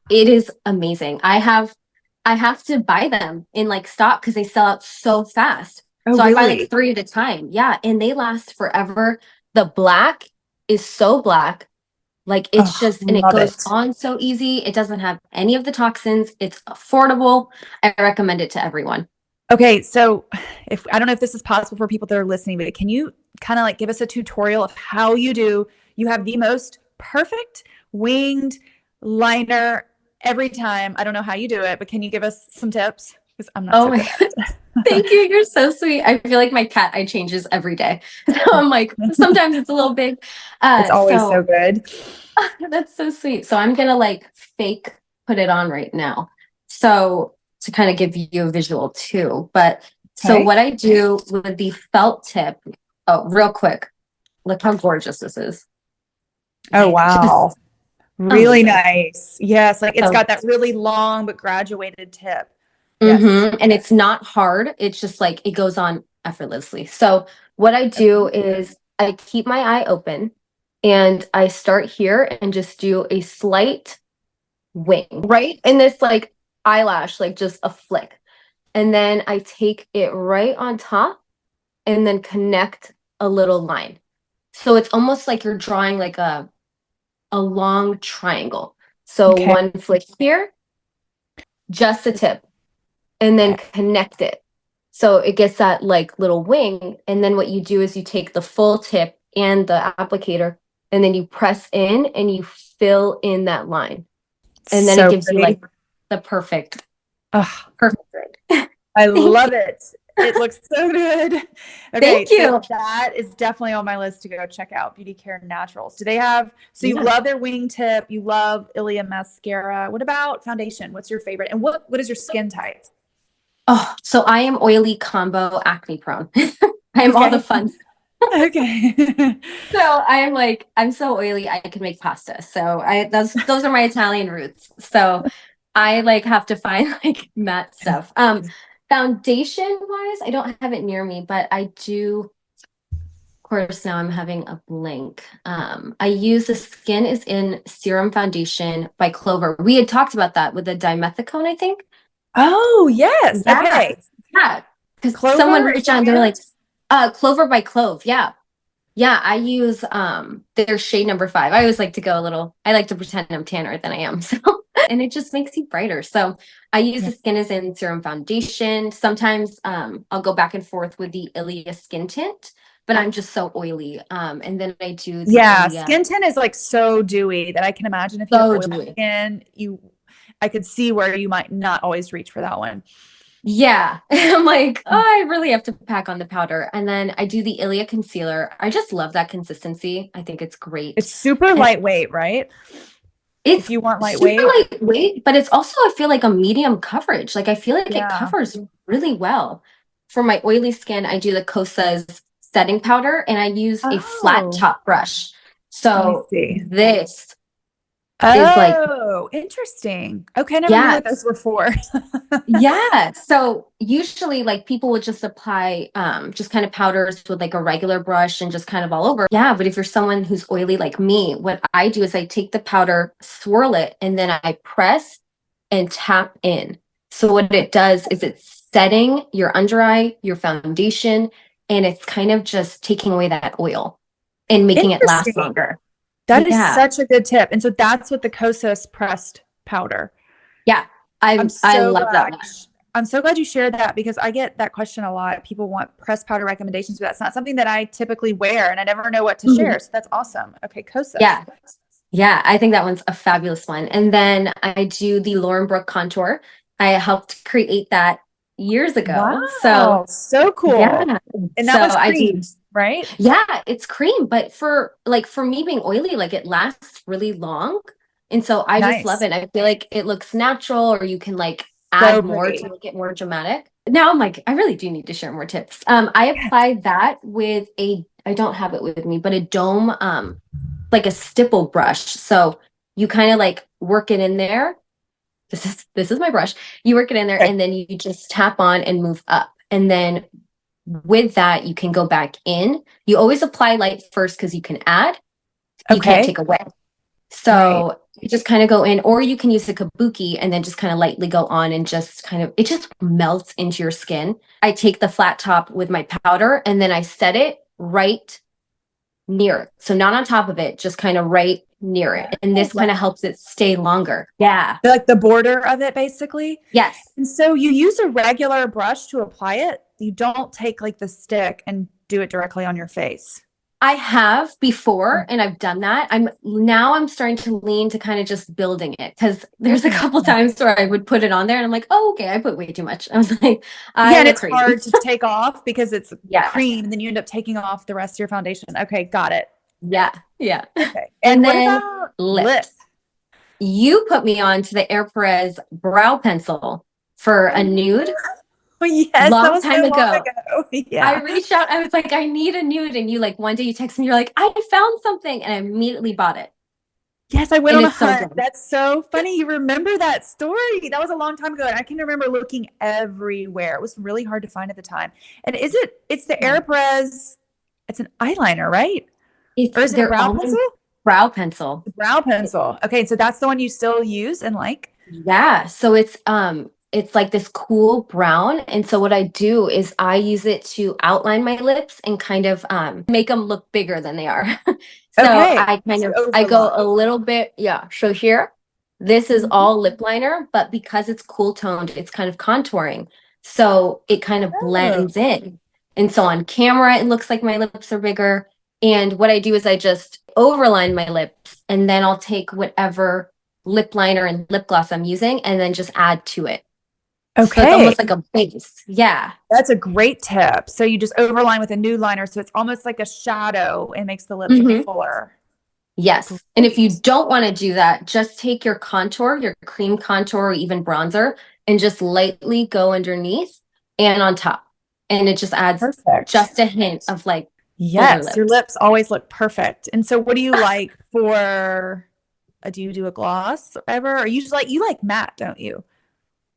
It is amazing. I have to buy them in like stock because they sell out so fast. Oh, So I buy like really? three at a time. Yeah, and they last forever. The black is so black. Like it's Oh, just, and it love goes it. on so easy. It doesn't have any of the toxins. It's affordable. I recommend it to everyone. Okay, so if I don't know if this is possible for people that are listening, but can you kind of like give us a tutorial of how you have the most perfect winged liner every time. I don't know how you do it, but can you give us some tips? Because I'm not Oh so my, good at it. thank you. You're so sweet. I feel like my cat eye changes every day. So I'm like, sometimes it's a little big. It's always so So good. that's so sweet. So I'm gonna like fake put it on right now. So to kind of give you a visual too. But so Okay. what I do with the felt tip, oh, real quick, look how gorgeous this is. Oh, Like wow. just Really amazing. nice. Yes, like it's So got that really long but graduated tip. Yes. and it's not hard. It's just like it goes on effortlessly. So what I do is I keep my eye open and I start here and just do a slight wing, right? In this like eyelash, like just a flick. And then I take it right on top and then connect a little line. So it's almost like you're drawing like a long triangle. So Okay. one flick here, just a tip, and then Okay. connect it. So it gets that like little wing. And then what you do is you take the full tip and the applicator, and then you press in and you fill in that line. And then it So gives you pretty. like the perfect, Oh, perfect red. I Thank love you. it. It looks so good. Thank Okay, so you. that is definitely on my list to go check out Beauty Care Naturals. Do they have, so you Yeah. love their wingtip, you love Ilia mascara. What about foundation? What's your favorite? And what is your skin type? Oh, so I am oily combo acne prone. I am all the Okay. fun. Okay. So I am like, I'm so oily, I can make pasta. So those are my Italian roots. So I like have to find like matte stuff. Foundation wise, I don't have it near me, but I do. Of course, now I'm having a blank. I use the Skin is in Serum Foundation by Clover. We had talked about that with the dimethicone, I think. Oh, yes. Yeah, Okay. yeah. Because someone Clover, is reached that out and they were it? like, Clover by Clove. Yeah. Yeah, I use their shade number 5. I always like to go a little, I like to pretend I'm tanner than I am. So and it just makes you brighter. So I use Yeah. the Skin is in Serum Foundation. Sometimes I'll go back and forth with the Ilia skin tint, but I'm just so oily. And then I do the Yeah, Ilia skin tint is like so dewy that I can imagine if you have so oily dewy. skin, I could see where you might not always reach for that one. Yeah. I'm like, oh, I really have to pack on the powder. And then I do the Ilia concealer. I just love that consistency. I think it's great. It's super And lightweight, right? If it's you want super lightweight. lightweight, but it's also, I feel like a medium coverage. Like I feel like it Yeah. covers really well. For my oily skin, I do the Kosa's setting powder and I use a flat Oh, top brush. let me So see. this is like, Oh, interesting. Okay, I never knew yeah, what those were for. yeah. So usually like people would just apply just kind of powders with like a regular brush and just kind of all over. Yeah, but if you're someone who's oily like me, what I do is I take the powder, swirl it, and then I press and tap in. So what it does is it's setting your under eye, your foundation, and it's kind of just taking away that oil and making it last Interesting. longer. That is Yeah. such a good tip. And so that's what the Kosas pressed powder. Yeah. I'm I so love that glad. one. I'm so glad you shared that because I get that question a lot. People want pressed powder recommendations, but that's not something that I typically wear, and I never know what to Mhm. share. So that's awesome. Okay, Kosas. Yeah. Yeah, I think that one's a fabulous one. And then I do the Lauren Brooke contour. I helped create that years ago. So Wow, so cool. yeah. And that So was I do, cream, right? yeah, it's cream, but for me being oily, like it lasts really long. And so I just love Nice. it. I feel like it looks natural, or you can like So add more to pretty. make it more dramatic. Now I'm like, I really do need to share more tips. I Yes. apply that with I don't have it with me, but a dome, like a stipple brush. So you kind of like work it in there. This is my brush. You work it in there Okay. and then you just tap on and move up. And then with that, you can go back in. You always apply light first because you can add, you can't Okay. take away. Right. So you just kind of go in, or you can use the kabuki and then just kind of lightly go on and just kind of, it just melts into your skin. I take the flat top with my powder and then I set it right near it. So not on top of it, just kind of right near it. And Oh, this kind of helps it stay longer. Yeah. like the border of it, basically. Yes. And so you use a regular brush to apply it. You don't take like the stick and do it directly on your face. I have before and I've done that. I'm starting to lean to kind of just building it because there's a Okay. couple times where I would put it on there and I'm like, oh, okay, I put way too much. I was like, Yeah, I and look it's crazy. hard to take off because it's Yes. cream, and then you end up taking off the rest of your foundation. Okay, got it. Yeah. Yeah. Okay. And And what then about lips. lips? You put me on to the Air Perez brow pencil for a nude Oh, yes, that long was so time long ago. ago. I Yeah. reached out. I was like, I need a nude. And you like one day you text me, you're like, I found something. And I immediately bought it. Yes, I went And on a it's so hunt. good. That's so funny. You remember that story. That was a long time ago. And I can remember looking everywhere. It was really hard to find at the time. And it's the Yeah. Aeropress, it's an eyeliner, right? Or is it a They're brow all pencil? in brow pencil. The brow pencil. Okay, so that's the one you still use and like? Yeah. So it's like this cool brown. And so what I do is I use it to outline my lips and kind of make them look bigger than they are. So Okay. I kind So of I go a overline. little bit, yeah. So here, this is Mhm. all lip liner, but because it's cool toned, it's kind of contouring. So it kind of Oh, blends in. And so on camera, it looks like my lips are bigger. And what I do is I just overline my lips and then I'll take whatever lip liner and lip gloss I'm using, and then just add to it. So it's Okay. almost like a base. Yeah. That's a great tip. So you just overline with a nude liner. So it's almost like a shadow and makes the lips look Hmm. fuller. Yes. And if you Great. don't want to do that, just take your contour, your cream contour, or even bronzer, and just lightly go underneath and on top. And it just adds Perfect. just a hint of like fuller Yes, your lips. lips always look perfect. And so what do you like for do you do a gloss ever? Or you like matte, don't you?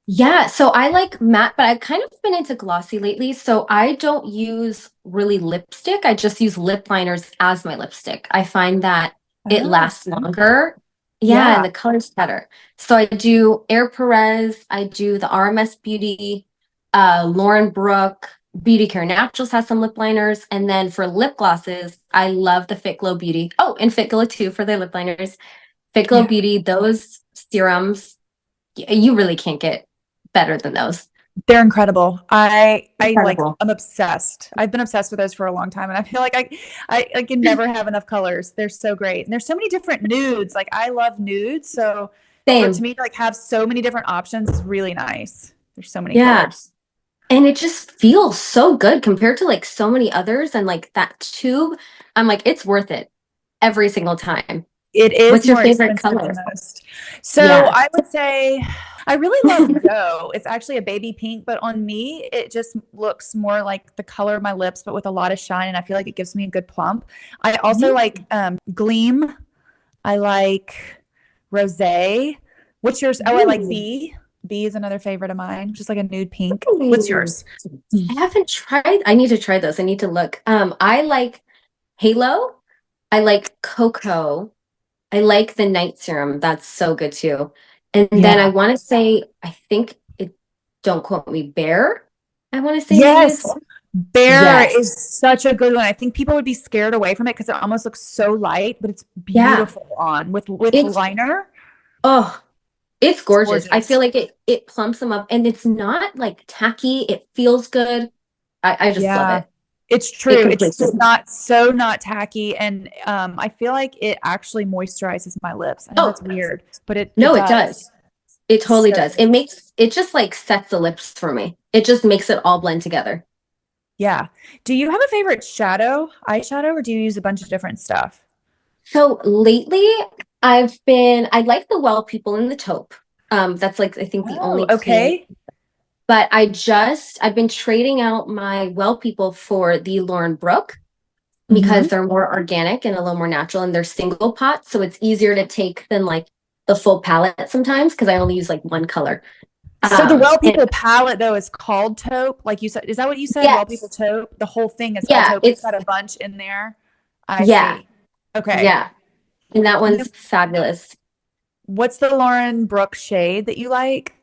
Yeah, so I like matte, but I've kind of been into glossy lately. So I don't use really lipstick. I just use lip liners as my lipstick. I find that it Oh, lasts longer. Yeah, and yeah. the color's better. So I do Air Perez, I do the RMS Beauty, Lauren Brooke, Beauty Care Naturals has some lip liners. And then for lip glosses, I love the Fit Glow Beauty. Oh, and Fit Glow too for their lip liners. Fit Glow Yeah. Beauty, those serums, you really can't get better than those. They're incredible. I like Incredible. I'm obsessed. I've been obsessed with those for a long time and I feel like I can never have enough colors. They're so great. And there's so many different nudes. Like I love nudes, so for to Same. me to like have so many different options is really nice. There's so many Yeah. colors. And it just feels so good compared to like so many others. And like that tube, I'm like, it's worth it every single time. It is What's your more favorite expensive color? than most. So Yeah. I would say I really love Dough. It's actually a baby pink, but on me, it just looks more like the color of my lips, but with a lot of shine. And I feel like it gives me a good plump. I also Mhm. like Gleam. I like Rosé. What's yours? Oh, I like Ooh. B. B is another favorite of mine, just like a nude pink. What's Ooh. yours? I haven't tried. I need to try those. I need to look. I like Halo. I like Cocoa. I like the night serum. That's so good too. And then I Yeah. want to say, I think it, don't quote me, Bear. I want to say they Yes. use. Bear is Yes. such a good one. I think people would be scared away from it because it almost looks so light, but it's Yeah. beautiful on with It's liner. oh, it's It's gorgeous. I feel gorgeous. like it plumps them up and it's not like tacky. It feels good. I just love Yeah. it. It's It true. It's completes it. just not so not tacky, and I feel like it actually moisturizes my lips. I know Oh, that's weird, but it no, it does. does. It totally So does. It just like sets the lips for me. It just makes it all blend together. yeah. Do you have a favorite eyeshadow, or do you use a bunch of different stuff? So lately, I like the Well People in the taupe. That's like I think the Oh, only clean. okay. But I've been trading out my Well People for the Lauren Brooke because Hmm. they're more organic and a little more natural and they're single pot, so it's easier to take than like the full palette sometimes because I only use like one color. So the Well And People palette though is called taupe, like you said. Is that what you said? Well People yes, taupe. The whole thing is called yeah, taupe. It's it's got a bunch in there. I yeah, see. Okay. yeah, and that You know, one's fabulous. what's the Lauren Brooke shade that you like?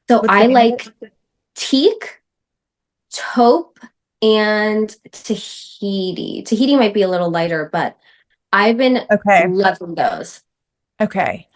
So What's the I name of it? like teak, taupe, and Tahiti. Tahiti might be a little lighter, but I've been Okay. loving those. Okay.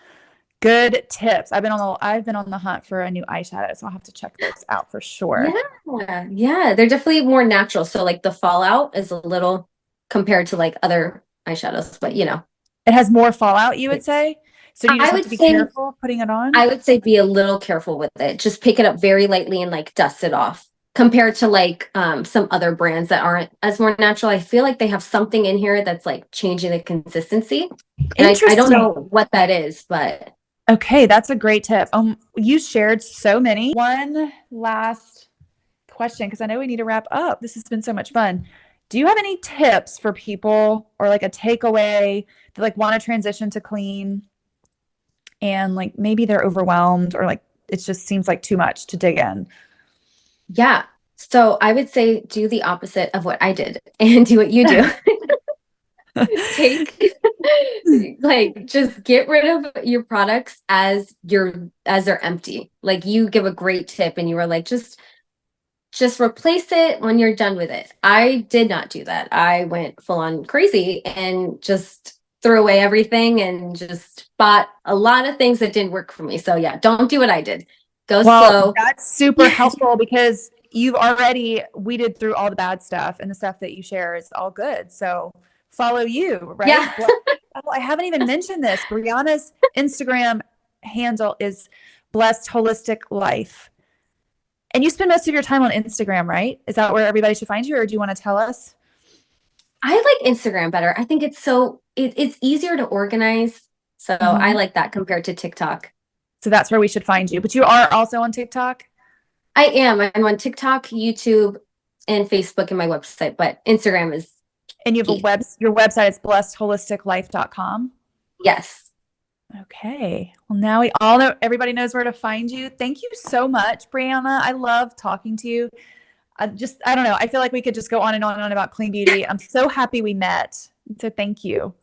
Good tips. I've been on the hunt for a new eyeshadow, so I'll have to check those out for sure. Yeah, yeah, they're definitely more natural. So like the fallout is a little compared to like other eyeshadows, but It has more fallout, you would say? So do you just I have would to be say careful putting it on? I would say be a little careful with it. Just pick it up very lightly and like dust it off. Compared to like some other brands that aren't as more natural, I feel like they have something in here that's like changing the consistency. And I don't Interesting. know what that is, but Okay, that's a great tip. You shared so many. One last question, because I know we need to wrap up. This has been so much fun. Do you have any tips for people or like a takeaway that like want to transition to clean and like maybe they're overwhelmed or like it just seems like too much to dig in? yeah. So I would say do the opposite of what I did and do what you do. Take like just get rid of your products as they're empty. Like you give a great tip and you were like just replace it when you're done with it. I did not do that. I went full on crazy and just threw away everything and just bought a lot of things that didn't work for me. So yeah, don't do what I did. Go Well, slow. that's super helpful because you've already weeded through all the bad stuff and the stuff that you share is all good. So follow you, Yeah. right? Oh, I haven't even mentioned this. Brianna's Instagram handle is Blessed Holistic Life. And you spend most of your time on Instagram, right? Is that where everybody should find you, or do you want to tell us? I like Instagram better. I think it's easier to organize. So I Mhm. like that compared to TikTok. So that's where we should find you. But you are also on TikTok? I am. I'm on TikTok, YouTube, and Facebook and my website, but Instagram is And you have key. your website is blessedholisticlife.com. Yes. Okay. Well, now we all know, everybody knows where to find you. Thank you so much, Brianna. I love talking to you. I don't know. I feel like we could just go on and on and on about clean beauty. I'm so happy we met. So thank you.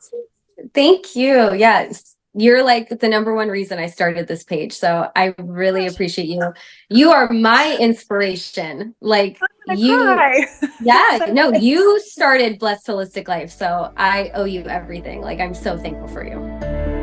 Thank you. Yes. You're like the number one reason I started this page. So I really appreciate you. You are my inspiration. Like I'm gonna you, cry. yeah, So no, nice. you started Blessed Holistic Life. So I owe you everything. Like I'm so thankful for you.